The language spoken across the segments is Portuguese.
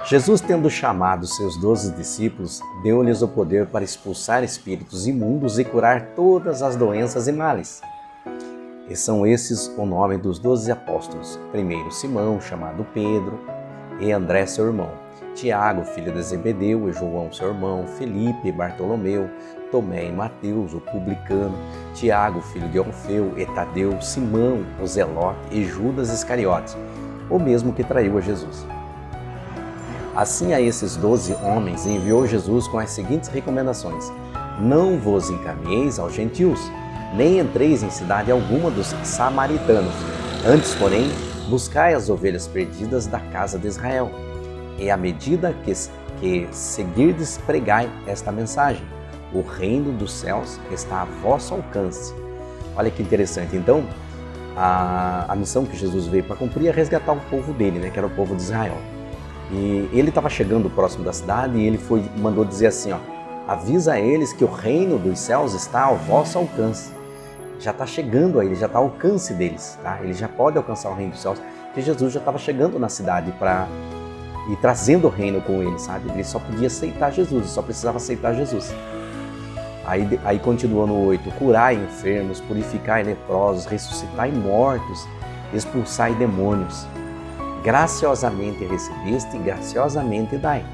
Jesus, tendo chamado seus 12 discípulos, deu-lhes o poder para expulsar espíritos imundos e curar todas as doenças e males. E são esses o nome dos 12 apóstolos. Primeiro Simão, chamado Pedro, e André, seu irmão. Tiago, filho de Zebedeu, e João, seu irmão. Felipe, Bartolomeu, Tomé e Mateus, o publicano. Tiago, filho de Alfeu, e Tadeu, Simão, o Zelote, e Judas Iscariotes, o mesmo que traiu a Jesus. Assim, a esses 12 homens enviou Jesus com as seguintes recomendações: não vos encaminheis aos gentios, nem entreis em cidade alguma dos samaritanos. Antes, porém, buscai as ovelhas perdidas da casa de Israel. E à medida que seguirdes, pregai esta mensagem: o reino dos céus está a vosso alcance. Olha que interessante. Então, a missão que Jesus veio para cumprir é resgatar o povo dele, que era o povo de Israel. E ele estava chegando próximo da cidade e ele mandou dizer assim, avisa a eles que o reino dos céus está ao vosso alcance. Já está chegando a eles, já está ao alcance deles, tá? Ele já pode alcançar o reino dos céus, porque Jesus já estava chegando na cidade e trazendo o reino com ele, sabe? Ele só podia aceitar Jesus, só precisava aceitar Jesus. Aí continua no 8, curai enfermos, purificai leprosos, ressuscitai mortos, expulsai demônios. Graciosamente recebeste e graciosamente dai.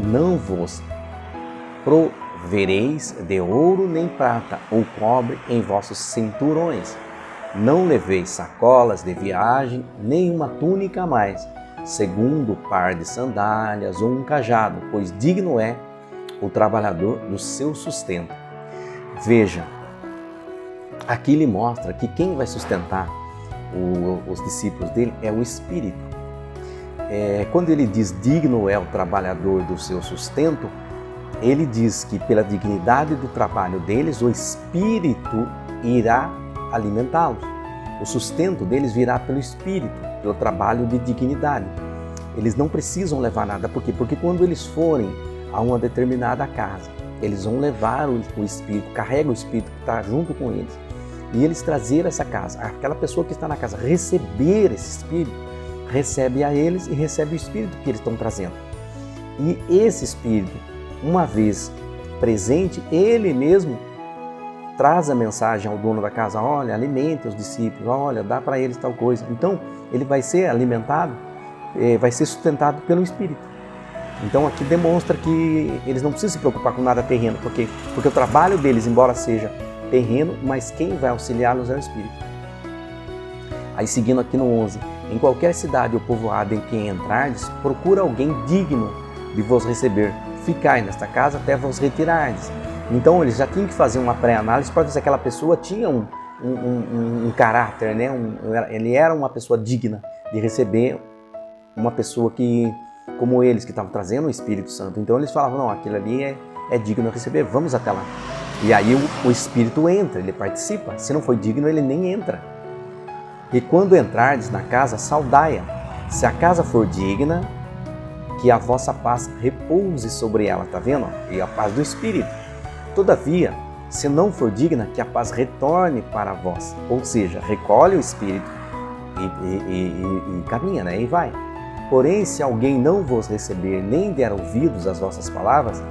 Não vos provereis de ouro nem prata ou cobre em vossos cinturões. Não leveis sacolas de viagem, nem uma túnica a mais, segundo par de sandálias ou um cajado, pois digno é o trabalhador do seu sustento. Veja, aqui ele mostra que quem vai sustentar os discípulos dele é o Espírito. Quando ele diz digno é o trabalhador do seu sustento, ele diz que pela dignidade do trabalho deles, o Espírito irá alimentá-los. O sustento deles virá pelo Espírito, pelo trabalho de dignidade. Eles não precisam levar nada. Por quê? Porque quando eles forem a uma determinada casa, eles vão levar o Espírito, carrega o Espírito que está junto com eles. E eles trazer essa casa, aquela pessoa que está na casa, receber esse Espírito, recebe a eles e recebe o Espírito que eles estão trazendo. E esse Espírito, uma vez presente, ele mesmo traz a mensagem ao dono da casa: olha, alimente os discípulos, olha, dá para eles tal coisa. Então, ele vai ser alimentado, vai ser sustentado pelo Espírito. Então, aqui demonstra que eles não precisam se preocupar com nada terreno, porque o trabalho deles, embora seja terreno, mas quem vai auxiliá-los é o Espírito. Aí seguindo aqui no 11, em qualquer cidade ou povoado em que entrardes, procura alguém digno de vos receber. Ficai nesta casa até vos retirardes. Então eles já tinham que fazer uma pré-análise para ver se aquela pessoa tinha um caráter, ele era uma pessoa digna de receber uma pessoa como eles, que estavam trazendo o Espírito Santo. Então eles falavam, não, aquele ali é digno de receber, vamos até lá. E aí o Espírito entra, ele participa. Se não foi digno, ele nem entra. E quando entrardes na casa, saudai-a. Se a casa for digna, que a vossa paz repouse sobre ela, tá vendo? E a paz do Espírito. Todavia, se não for digna, que a paz retorne para vós. Ou seja, recolhe o Espírito e caminha, e vai. Porém, se alguém não vos receber, nem der ouvidos às vossas palavras,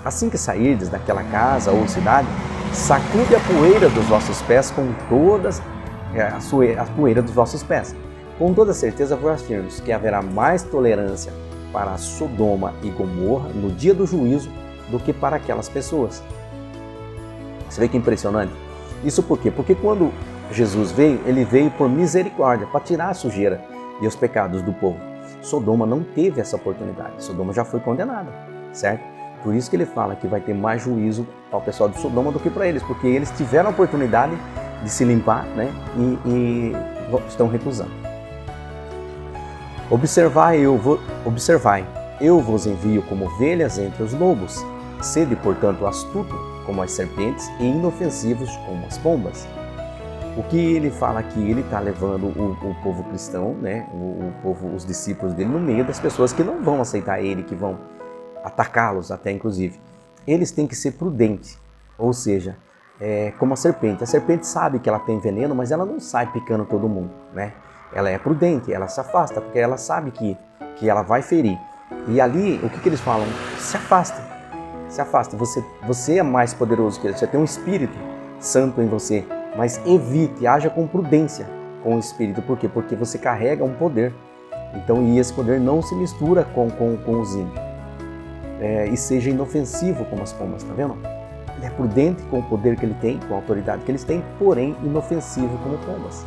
assim que sairdes daquela casa ou cidade, sacude a poeira dos vossos pés com todas a poeira dos vossos pés. Com toda certeza vos afirmo que haverá mais tolerância para Sodoma e Gomorra no dia do juízo do que para aquelas pessoas. Você vê que impressionante? Isso por quê? Porque quando Jesus veio, ele veio por misericórdia, para tirar a sujeira e os pecados do povo. Sodoma não teve essa oportunidade. Sodoma já foi condenada, certo? Por isso que ele fala que vai ter mais juízo ao pessoal de Sodoma do que para eles, porque eles tiveram a oportunidade de se limpar, e estão recusando. Observai, eu vos envio como ovelhas entre os lobos. Sede, portanto, astuto como as serpentes e inofensivos como as pombas. O que ele fala aqui, ele está levando o povo cristão, os discípulos dele, no meio das pessoas que não vão aceitar ele, que vão atacá-los até inclusive. Eles têm que ser prudentes, ou seja, como a serpente. A serpente sabe que ela tem veneno, mas ela não sai picando todo mundo, ela é prudente, ela se afasta, porque ela sabe que ela vai ferir. E ali, o que eles falam? Se afasta, se afasta. Você é mais poderoso que ele, você tem um Espírito Santo em você, mas evite, haja com prudência com o Espírito. Por quê? Porque você carrega um poder. Então, e esse poder não se mistura com os ímpios. E seja inofensivo como as pombas, tá vendo? Ele é prudente com o poder que ele tem, com a autoridade que eles têm, porém inofensivo como pombas.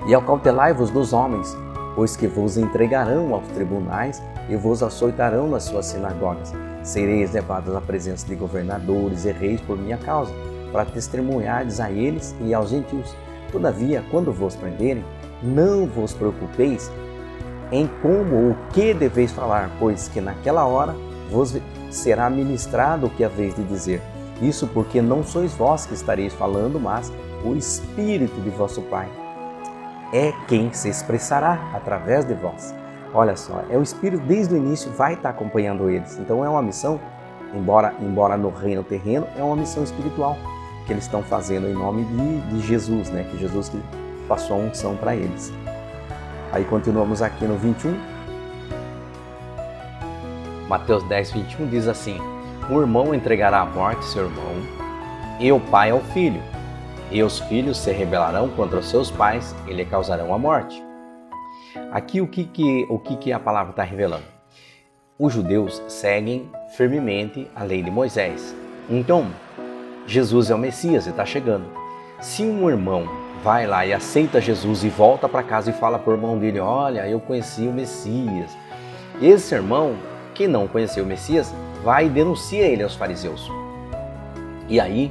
E acautelai-vos dos homens, pois que vos entregarão aos tribunais e vos açoitarão nas suas sinagogas. Sereis levados à presença de governadores e reis por minha causa, para testemunhardes a eles e aos gentios. Todavia, quando vos prenderem, não vos preocupeis em como ou o que deveis falar, pois que naquela hora vos será ministrado o que haveis de dizer. Isso porque não sois vós que estareis falando, mas o Espírito de vosso Pai é quem se expressará através de vós. Olha só, o Espírito desde o início vai estar acompanhando eles. Então é uma missão, embora no reino terreno, é uma missão espiritual que eles estão fazendo em nome de Jesus, né? Que Jesus passou a unção para eles. Aí continuamos aqui no 21. Mateus 10, 21 diz assim: um irmão entregará à morte seu irmão, e o pai ao filho. E os filhos se rebelarão contra os seus pais e lhe causarão a morte. Aqui o que a palavra está revelando? Os judeus seguem firmemente a lei de Moisés. Então, Jesus é o Messias e está chegando. Se um irmão vai lá e aceita Jesus e volta para casa e fala para o irmão dele: olha, eu conheci o Messias. Esse irmão, que não conheceu o Messias, vai e denuncia ele aos fariseus. E aí,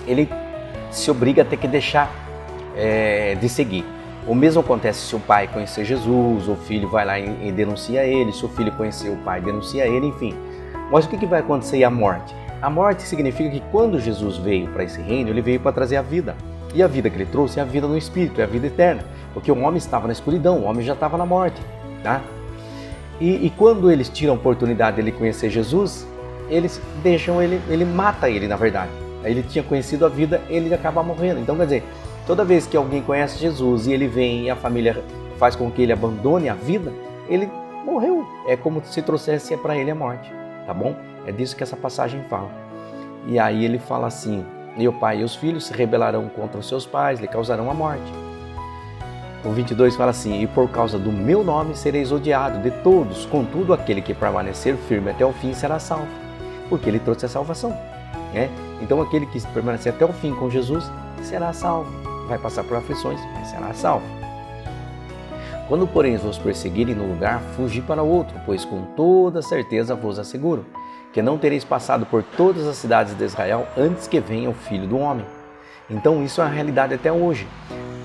ele se obriga a ter que deixar de seguir. O mesmo acontece se o pai conhecer Jesus, o filho vai lá e denuncia ele, se o filho conhecer o pai, denuncia ele, enfim. Mas o que vai acontecer? E a morte? A morte significa que quando Jesus veio para esse reino, ele veio para trazer a vida. E a vida que ele trouxe é a vida no Espírito, é a vida eterna. Porque o homem estava na escuridão, o homem já estava na morte. Tá? E quando eles tiram a oportunidade de ele conhecer Jesus, eles deixam ele mata ele, na verdade. Aí ele tinha conhecido a vida, ele acaba morrendo. Então, quer dizer, toda vez que alguém conhece Jesus e ele vem e a família faz com que ele abandone a vida, ele morreu. É como se trouxesse para ele a morte, tá bom? É disso que essa passagem fala. E aí ele fala assim: e o pai e os filhos se rebelarão contra os seus pais, lhe causarão a morte. O 22 fala assim: e por causa do meu nome sereis odiados de todos, contudo aquele que permanecer firme até o fim será salvo. Porque ele trouxe a salvação. Então aquele que permanecer até o fim com Jesus será salvo. Vai passar por aflições, mas será salvo. Quando, porém, vos perseguirem no lugar, fugi para outro, pois com toda certeza vos asseguro que não tereis passado por todas as cidades de Israel antes que venha o Filho do Homem. Então isso é a realidade até hoje.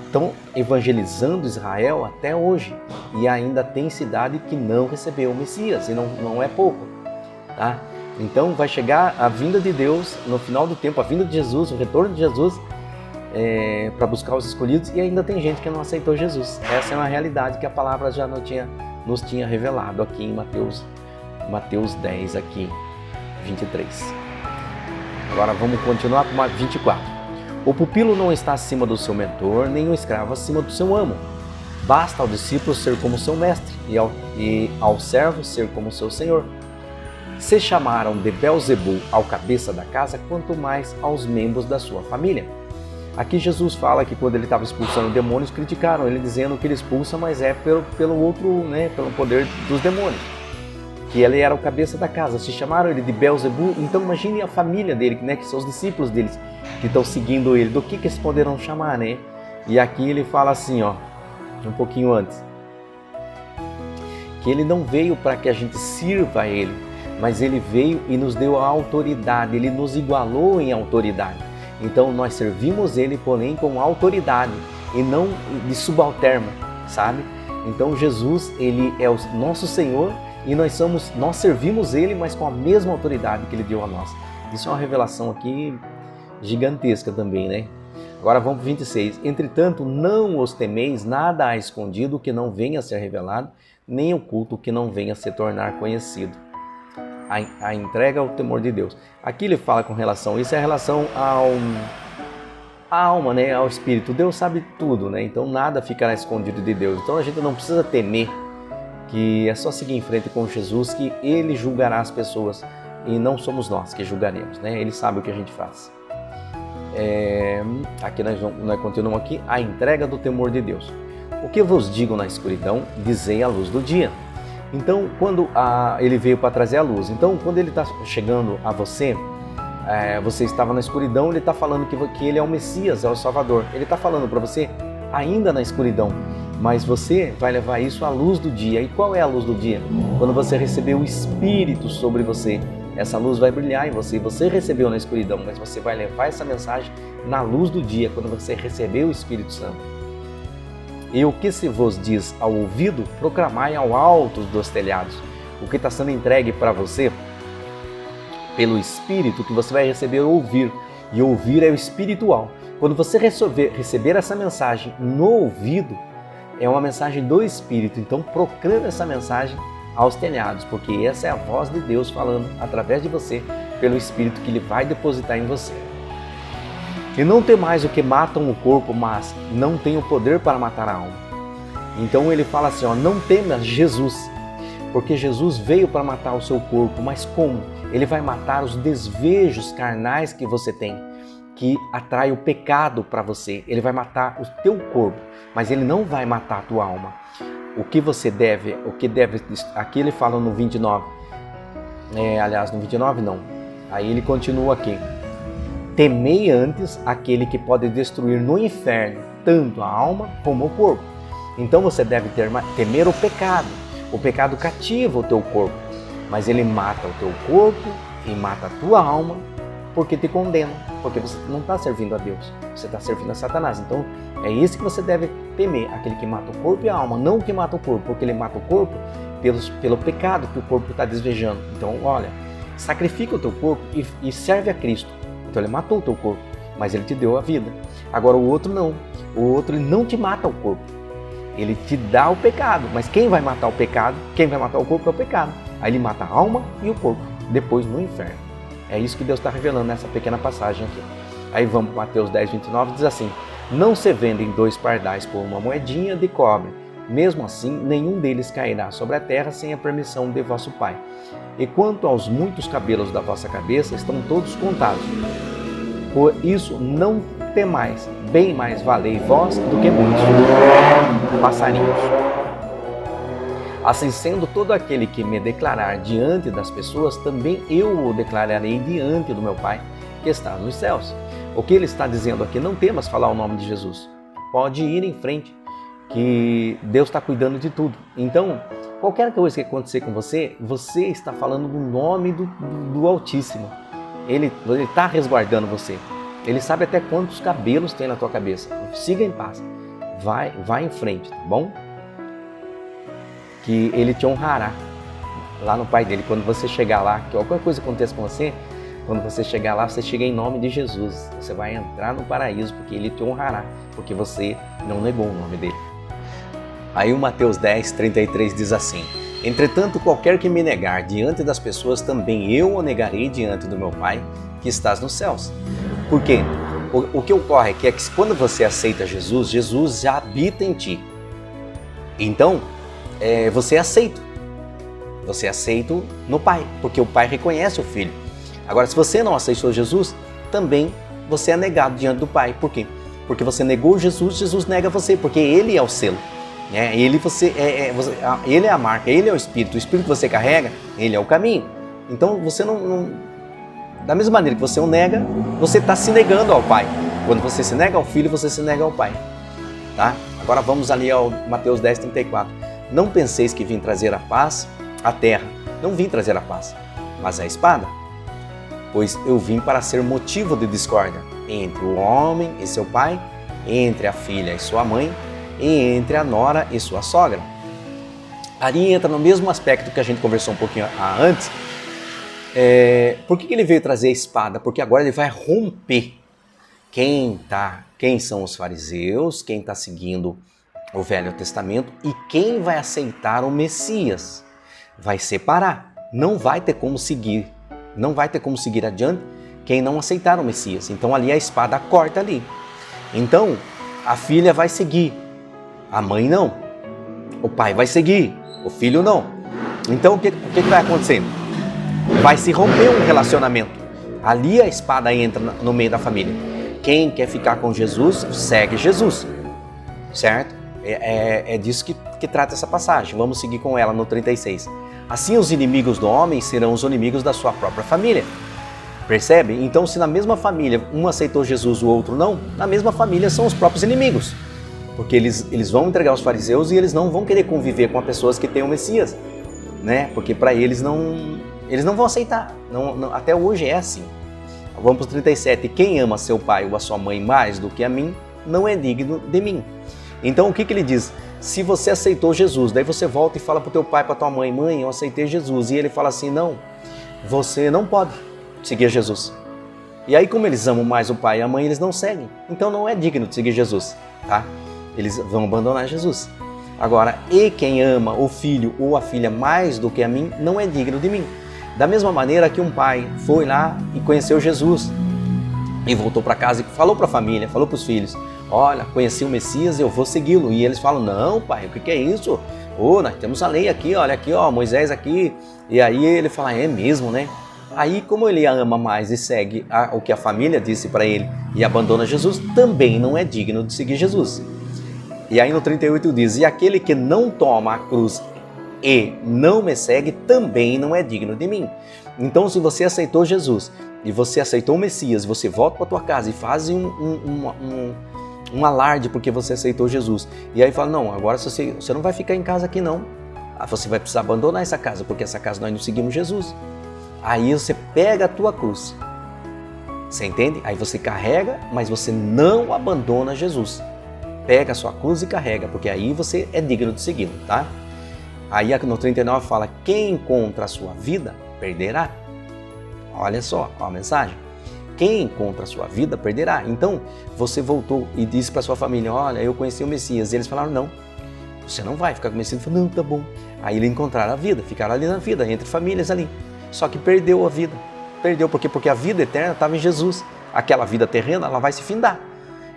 Estão evangelizando Israel até hoje e ainda tem cidade que não recebeu o Messias, e não é pouco, tá? Então vai chegar a vinda de Deus no final do tempo, a vinda de Jesus, o retorno de Jesus para buscar os escolhidos, e ainda tem gente que não aceitou Jesus. Essa é uma realidade que a palavra já nos tinha revelado aqui em Mateus 10, aqui, 23. Agora vamos continuar com 24. O pupilo não está acima do seu mentor, nem o escravo acima do seu amo. Basta ao discípulo ser como seu mestre e ao servo ser como seu senhor. Se chamaram de Belzebu ao cabeça da casa, quanto mais aos membros da sua família. Aqui Jesus fala que quando ele estava expulsando demônios, criticaram ele, dizendo que ele expulsa, mas é pelo outro, né, pelo poder dos demônios. Que ele era o cabeça da casa. Se chamaram ele de Belzebu, então imagine a família dele, né, que são os discípulos deles, que estão seguindo ele. Do que eles poderão chamar, né? E aqui ele fala assim, ó, um pouquinho antes, que ele não veio para que a gente sirva a ele, mas ele veio e nos deu a autoridade, ele nos igualou em autoridade. Então nós servimos ele, porém com autoridade e não de subalterno, sabe? Então Jesus, ele é o nosso Senhor e nós servimos ele, mas com a mesma autoridade que ele deu a nós. Isso é uma revelação aqui gigantesca também, né? Agora vamos para 26. Entretanto, não os temeis, nada há escondido que não venha a ser revelado, nem oculto que não venha a se tornar conhecido. A entrega ao temor de Deus. Aqui ele fala com relação a isso, é relação a alma, né, ao espírito. Deus sabe tudo, né? Então nada ficará escondido de Deus. Então a gente não precisa temer, que é só seguir em frente com Jesus, que Ele julgará as pessoas e não somos nós que julgaremos, né? Ele sabe o que a gente faz. Aqui nós continuamos aqui, a entrega do temor de Deus. O que vos digo na escuridão, dizei à luz do dia. Então, quando ele veio para trazer a luz, então quando ele está chegando a você, você estava na escuridão, ele está falando que ele é o Messias, é o Salvador. Ele está falando para você ainda na escuridão, mas você vai levar isso à luz do dia. E qual é a luz do dia? Quando você receber o Espírito sobre você, essa luz vai brilhar em você. Você recebeu na escuridão, mas você vai levar essa mensagem na luz do dia, quando você receber o Espírito Santo. E o que se vos diz ao ouvido, proclamai ao alto dos telhados. O que está sendo entregue para você, pelo Espírito, que você vai receber ouvir. E ouvir é o espiritual. Quando você receber essa mensagem no ouvido, é uma mensagem do Espírito. Então proclame essa mensagem aos telhados, porque essa é a voz de Deus falando através de você, pelo Espírito que Ele vai depositar em você. E não temais o que matam o corpo, mas não tem o poder para matar a alma. Então ele fala assim, não temas Jesus, porque Jesus veio para matar o seu corpo, mas como? Ele vai matar os desejos carnais que você tem, que atrai o pecado para você. Ele vai matar o teu corpo, mas ele não vai matar a tua alma. Aqui ele fala no 29, aliás, no 29 não, aí ele continua aqui. Temei antes aquele que pode destruir no inferno tanto a alma como o corpo. Então você deve temer o pecado cativa o teu corpo, mas ele mata o teu corpo e mata a tua alma porque te condena, porque você não está servindo a Deus, você está servindo a Satanás. Então é isso que você deve temer, aquele que mata o corpo e a alma, não o que mata o corpo, porque ele mata o corpo pelo pecado que o corpo está desejando. Então olha, sacrifica o teu corpo e serve a Cristo. Então ele matou o teu corpo, mas ele te deu a vida. Agora o outro não, o outro ele não te mata o corpo, ele te dá o pecado, mas quem vai matar o pecado, quem vai matar o corpo é o pecado. Aí ele mata a alma e o corpo, depois no inferno. É isso que Deus está revelando nessa pequena passagem aqui. Aí vamos para Mateus 10, 29, diz assim: não se vendem 2 pardais por uma moedinha de cobre, mesmo assim nenhum deles cairá sobre a terra sem a permissão de vosso Pai. E quanto aos muitos cabelos da vossa cabeça, estão todos contados. Por isso não temais, bem mais valei vós do que muitos passarinhos. Assim sendo, todo aquele que me declarar diante das pessoas, também eu o declararei diante do meu Pai que está nos céus. O que ele está dizendo aqui, não temas falar o nome de Jesus. Pode ir em frente, que Deus está cuidando de tudo. Então, qualquer coisa que acontecer com você, você está falando do nome do Altíssimo. Ele está resguardando você. Ele sabe até quantos cabelos tem na tua cabeça. Siga em paz. Vai em frente, tá bom? Que Ele te honrará lá no Pai dele. Quando você chegar lá, que qualquer coisa aconteça com você, quando você chegar lá, você chega em nome de Jesus. Você vai entrar no paraíso, porque Ele te honrará, porque você não negou o nome dele. Aí o Mateus 10, 33 diz assim: entretanto, qualquer que me negar diante das pessoas, também eu o negarei diante do meu Pai que estás nos céus. Por quê? O que ocorre é que quando você aceita Jesus, Jesus já habita em ti. Então, você é aceito. Você é aceito no Pai, porque o Pai reconhece o Filho. Agora, se você não aceitou Jesus, também você é negado diante do Pai. Por quê? Porque você negou Jesus, Jesus nega você, porque Ele é o selo. Ele é a marca, Ele é o Espírito que você carrega, Ele é o caminho. Então você não da mesma maneira que você o nega, você está se negando ao Pai. Quando você se nega ao Filho, você se nega ao Pai, tá? Agora vamos ali ao Mateus 10, 34. Não penseis que vim trazer a paz à terra. Não vim trazer a paz, mas a espada. Pois eu vim para ser motivo de discórdia entre o homem e seu pai, entre a filha e sua mãe, e entre a nora e sua sogra. Ali entra no mesmo aspecto que a gente conversou um pouquinho antes. Por que ele veio trazer a espada? Porque agora ele vai romper. Quem são os fariseus, quem está seguindo o Velho Testamento e quem vai aceitar o Messias. Vai separar. Não vai ter como seguir adiante quem não aceitar o Messias. Então ali a espada corta ali. Então, a filha vai seguir, a mãe não. O pai vai seguir, o filho não. Então, o que vai acontecer? Vai se romper um relacionamento. Ali a espada entra no meio da família. Quem quer ficar com Jesus, segue Jesus. Certo? É disso que trata essa passagem. Vamos seguir com ela no 36. Assim, os inimigos do homem serão os inimigos da sua própria família. Percebe? Então, se na mesma família um aceitou Jesus, o outro não, na mesma família são os próprios inimigos. Porque eles vão entregar os fariseus e eles não vão querer conviver com as pessoas que têm o Messias. Né? Porque para eles não vão aceitar. Até hoje é assim. Vamos para o 37. Quem ama seu pai ou a sua mãe mais do que a mim, não é digno de mim. Então, o que ele diz? Se você aceitou Jesus, daí você volta e fala para o teu pai, para tua mãe, mãe, eu aceitei Jesus. E ele fala assim, não, você não pode seguir Jesus. E aí, como eles amam mais o pai e a mãe, eles não seguem. Então, não é digno de seguir Jesus, tá? Eles vão abandonar Jesus. Agora, e quem ama o filho ou a filha mais do que a mim, não é digno de mim. Da mesma maneira que um pai foi lá e conheceu Jesus e voltou para casa e falou para a família, falou para os filhos, olha, conheci o Messias, eu vou segui-lo. E eles falam, não pai, o que é isso? Nós temos a lei aqui, olha aqui, Moisés aqui. E aí ele fala, é mesmo, né? Aí, como ele a ama mais e segue o que a família disse para ele e abandona Jesus, também não é digno de seguir Jesus. E aí no 38 diz, e aquele que não toma a cruz e não me segue, também não é digno de mim. Então, se você aceitou Jesus e você aceitou o Messias, você volta para tua casa e faz um alarde porque você aceitou Jesus. E aí fala, não, agora você não vai ficar em casa aqui não. Você vai precisar abandonar essa casa, porque essa casa nós não seguimos Jesus. Aí você pega a tua cruz. Você entende? Aí você carrega, mas você não abandona Jesus. Pega a sua cruz e carrega, porque aí você é digno de segui-lo, tá? Aí no 39 fala, quem encontra a sua vida, perderá. Olha só, a mensagem. Quem encontra a sua vida, perderá. Então, você voltou e disse para sua família, olha, eu conheci o Messias. E eles falaram, não, você não vai ficar com o Messias. Ele falou, não, tá bom. Aí eles encontraram a vida, ficaram ali na vida, entre famílias ali. Só que perdeu a vida. Perdeu porque a vida eterna estava em Jesus. Aquela vida terrena, ela vai se findar.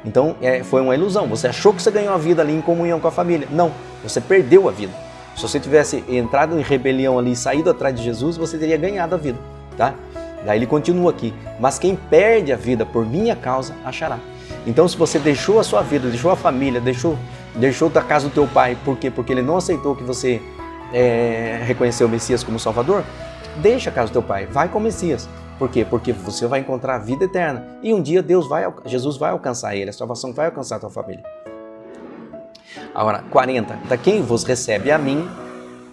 Então, foi uma ilusão. Você achou que você ganhou a vida ali em comunhão com a família. Não, você perdeu a vida. Se você tivesse entrado em rebelião ali e saído atrás de Jesus, você teria ganhado a vida, tá? Daí ele continua aqui, mas quem perde a vida por minha causa, achará. Então, se você deixou a sua vida, deixou a família, deixou a casa do teu pai, por quê? Porque ele não aceitou que você reconheceu o Messias como Salvador, deixa a casa do teu pai, vai com o Messias. Por quê? Porque você vai encontrar a vida eterna. E um dia Jesus vai alcançar ele, a salvação vai alcançar a tua família. Agora, 40. Da quem vos recebe a mim,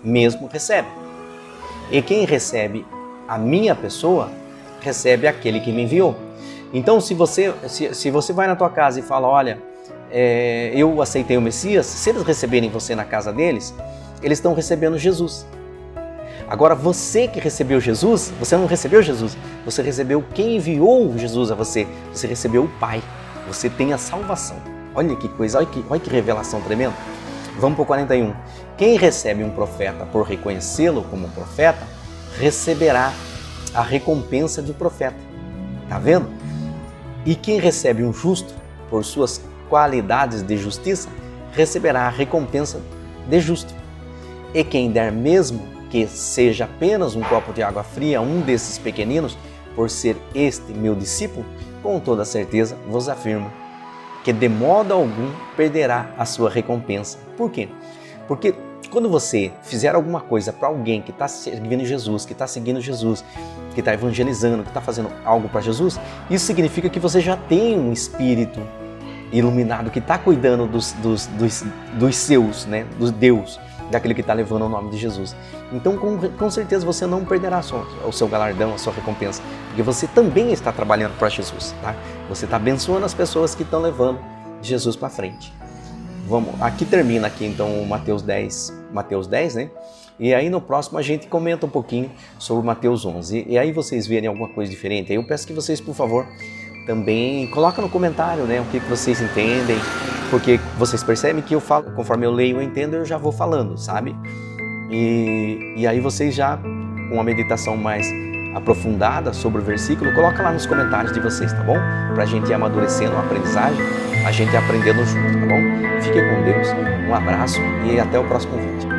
mesmo recebe. E quem recebe a minha pessoa, recebe aquele que me enviou. Então, se você vai na tua casa e fala, olha, eu aceitei o Messias, se eles receberem você na casa deles, eles estão recebendo Jesus. Agora, você que recebeu Jesus, você não recebeu Jesus, você recebeu quem enviou Jesus a você, você recebeu o Pai, você tem a salvação. Olha que coisa, olha que revelação tremenda. Vamos para o 41. Quem recebe um profeta por reconhecê-lo como profeta, receberá a recompensa de profeta. Tá vendo? E quem recebe um justo por suas qualidades de justiça, receberá a recompensa de justo. E quem der mesmo que seja apenas um copo de água fria a um desses pequeninos, por ser este meu discípulo, com toda certeza vos afirmo que de modo algum perderá a sua recompensa. Por quê? Porque quando você fizer alguma coisa para alguém que está servindo Jesus, que está seguindo Jesus, que está evangelizando, que está fazendo algo para Jesus, isso significa que você já tem um espírito iluminado que está cuidando dos seus, né? Dos Deus, daquele que está levando o nome de Jesus. Então, com certeza, você não perderá o seu galardão, a sua recompensa, porque você também está trabalhando para Jesus, tá? Você está abençoando as pessoas que estão levando Jesus para frente. Aqui termina então o Mateus 10, né? E aí no próximo a gente comenta um pouquinho sobre Mateus 11. E aí vocês verem alguma coisa diferente, aí eu peço que vocês, por favor, também coloquem no comentário, né, o que vocês entendem, porque vocês percebem que eu falo, conforme eu leio, eu entendo, eu já vou falando, sabe? E aí vocês já, com uma meditação mais aprofundada sobre o versículo, coloca lá nos comentários de vocês, tá bom? Para a gente ir amadurecendo a aprendizagem, a gente ir aprendendo junto, tá bom? Fique com Deus, um abraço e até o próximo vídeo.